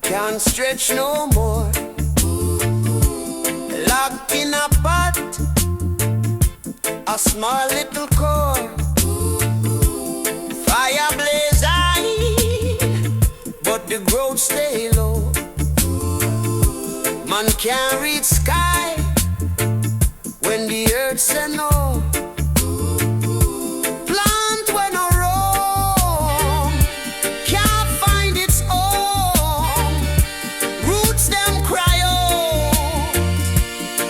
can't stretch no more. Locked in a pot, a small little core. Fire blaze high, but the growth stay low. Man can't reach sky when the earth say no. Plant when no roam, can't find its home. Roots them cry out,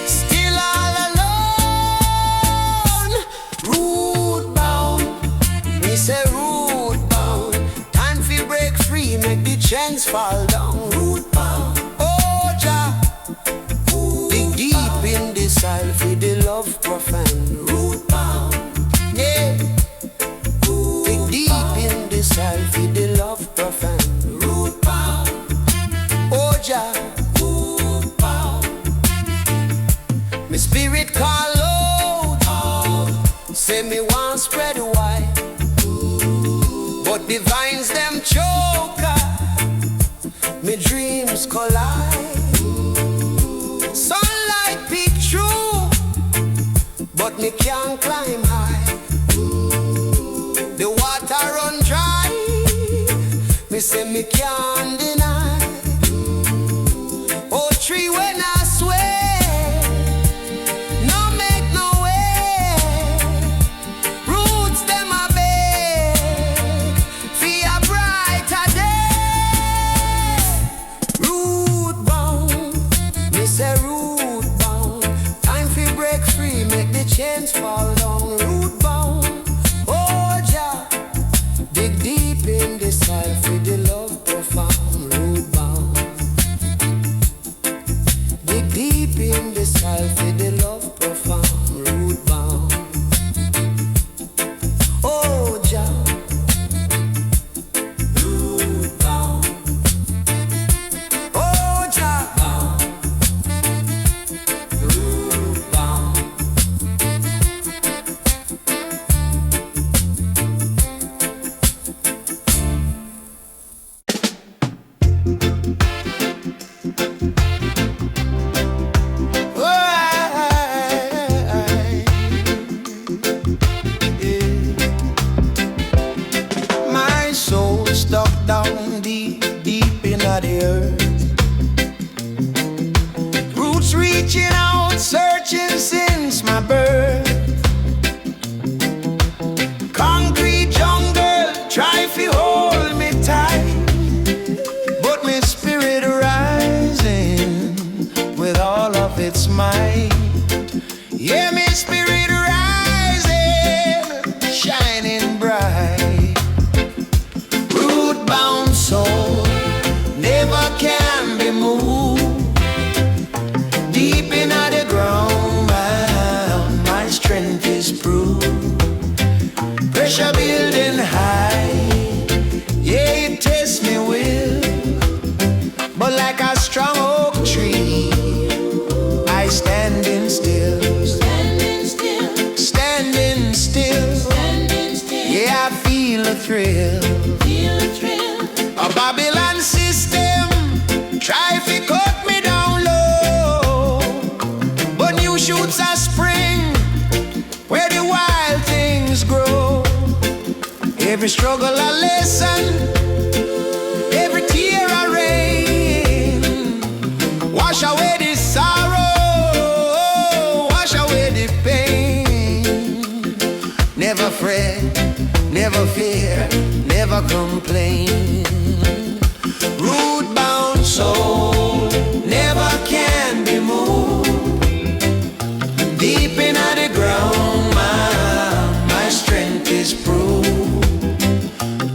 still all alone. Root bound, me say root bound. Time fi break free, make the chains fall down. Root bound, oh Jah, dig deep in the soil for the love profound. Root bound, yeah. Dig deep in the soil for the love profound. Root bound, oh Jah, root bound. Me spirit call out, say me want spread wide, but the vines them choke. Me dreams collide. Sunlight peek through, but me can't climb high. The water run dry, me say me can't deny. Oh tree when I swear, no make no way. Roots them a beg, for a brighter day. Root bound, me say root bound. Time fi break free, make the chains fall down. Root bound, oh Jah, dig deep in the soil for the love profound. Root bound, dig deep in the soil for the love profound. Root bound, oh Jah, root bound, oh Jah, root bound. My soul stuck down deep, deep in the earth. Roots reaching out, searching since my birth. Concrete jungle, try to hold me tight, but my spirit rising with all of its might. Yeah, my spirit rising, shining bright. Root bound soul, never can be moved. Deep in the ground, my strength is proved. Pressure building high, yeah, it tests me will. But like a strong oak tree, I standing still. Standing still, standing still, standing still. Yeah, I feel a thrill. Feel a thrill. A Babylon system try to cut me down low, but new shoots are spring where the wild things grow. Every struggle a lesson, every tear a rain. Wash away the sorrow, wash away the pain. Never fret, never fear, never complain. Root bound soul, never can be moved. Deep in the ground, my strength is proved.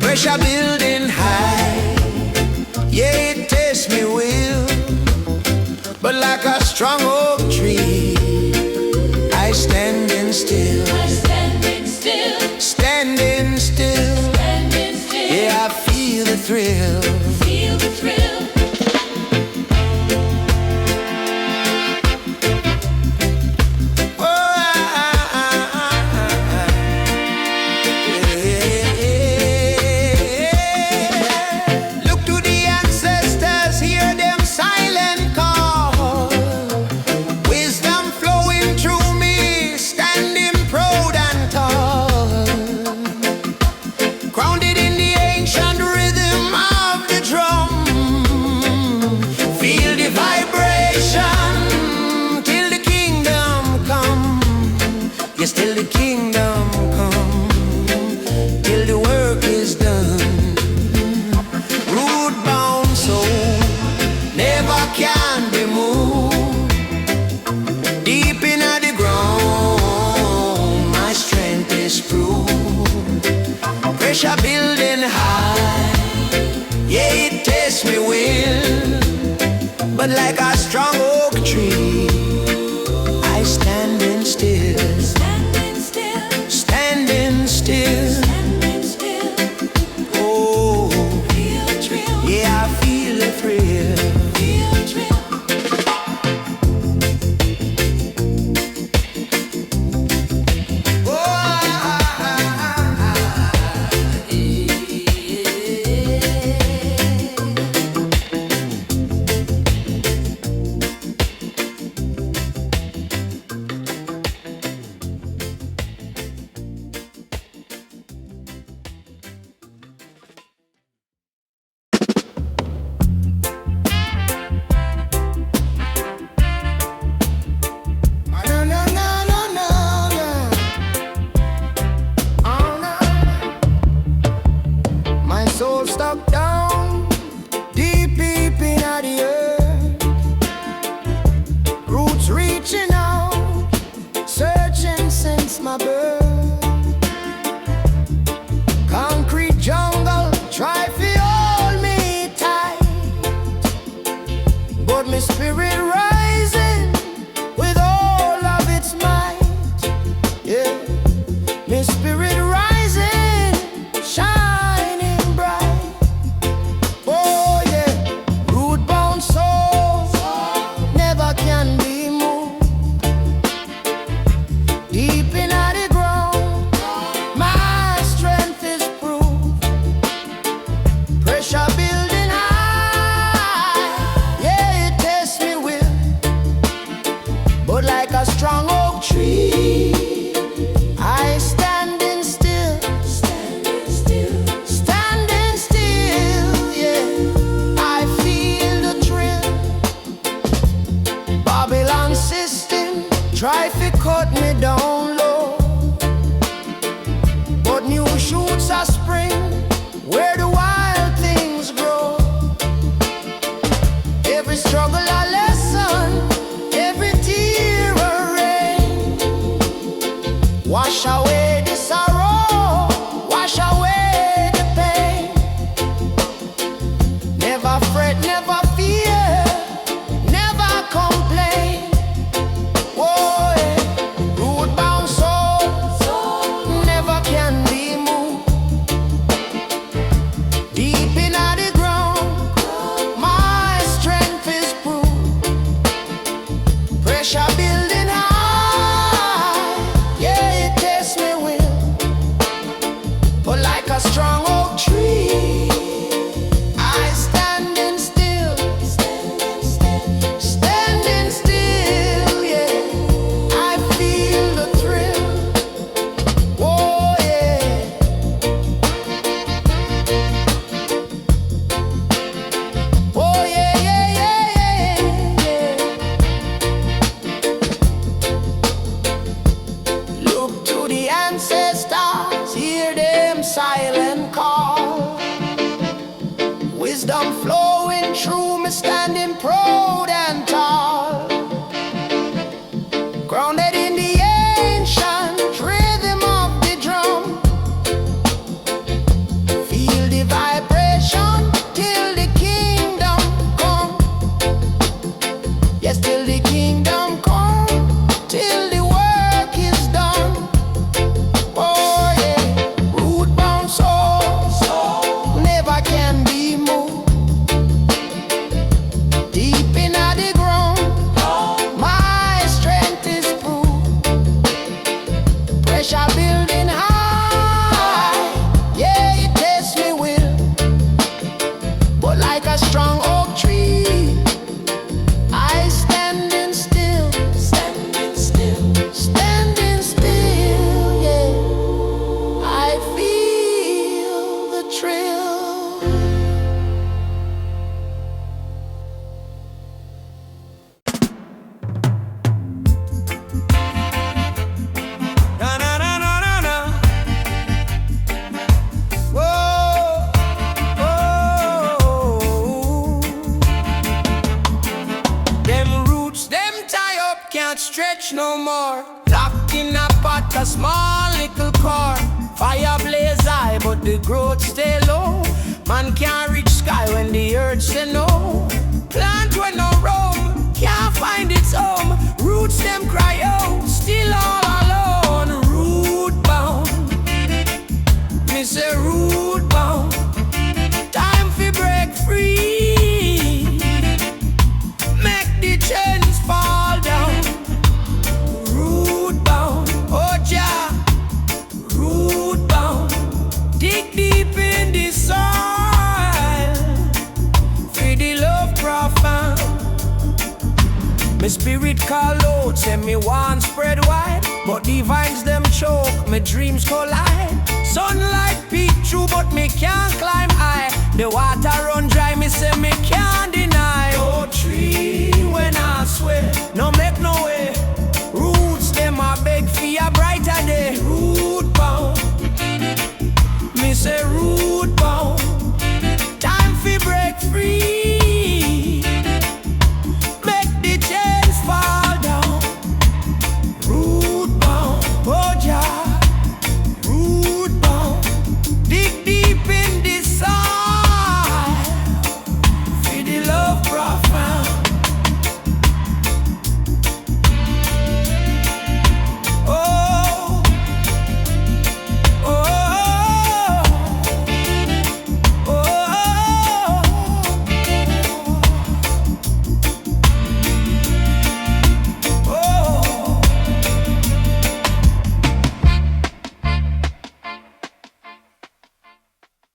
Pressure building high, yeah, it tests me will. But like a strong oak tree, I standing still. I standing still. Standing still. Standing still. Yeah, I feel the thrill. Feel the thrill. Look to the ancestors here. kingdom come, till the work is done. Root bound soul never can be moved. Deep in the ground, my strength is proved. Pressure building high, yeah, it tests me will. But like a strong oak tree, I standing still. Standing still. Standing still. Standing still. Oh, feel the thrill. Yeah, I feel the thrill. Feel the thrill. Soul stuck down deep, deep in the earth. Roots reaching out, searching since my birth. Concrete jungle try to hold me tight, but my spirit rising with all of its might. Yeah, my spirit rising, shining bright. Oh yeah, root bound soul never can be moved. Deep in the ground, my strength is proved. Pressure building high, yeah, it tests me will. But like a strong oak tree, I standing still. Standing still. Standing still, yeah, I feel the thrill. Babylon system try to cut me down low, but new shoots are spring where the wild things grow. Every struggle a lesson, every tear a rain. Wash away the sorrow, wash away the pain. Never fret, never fear, never complain. Oh, yeah. Root bound soul never can be moved. Deep in the ground, my strength is proved. Pressure building high, yeah, it tests me will. But like a strong oak tree, I standing still. Standing still, yeah, I feel the thrill. Oh yeah. Oh yeah, yeah, yeah, yeah, yeah. Look to the ancestors, hear them silent call. Wisdom flowing through me, standing proud and tall. Grounded in the ancient rhythm of the drum. Feel the vibration till the kingdom come. Yes, till the kingdom come, till the work is done. Oh yeah, root bound soul never can be moved. Deep cannot stretch no more. Locked in a pot, a small little core. Fire blaze high, but the growth stay low. Man can't reach sky when the earth say no. Plant when no roam, can't find its home. Roots them cry out, still all alone. Root bound, me say root bound. Time fi break free, make the chains fall down. Root bound, oh Jah, root bound. Dig deep in the soil, for the love profound. My spirit call out, say me want spread wide, but the vines them choke, my dreams collide. Sunlight peek through, but me can't climb high. The water run dry, me say me can't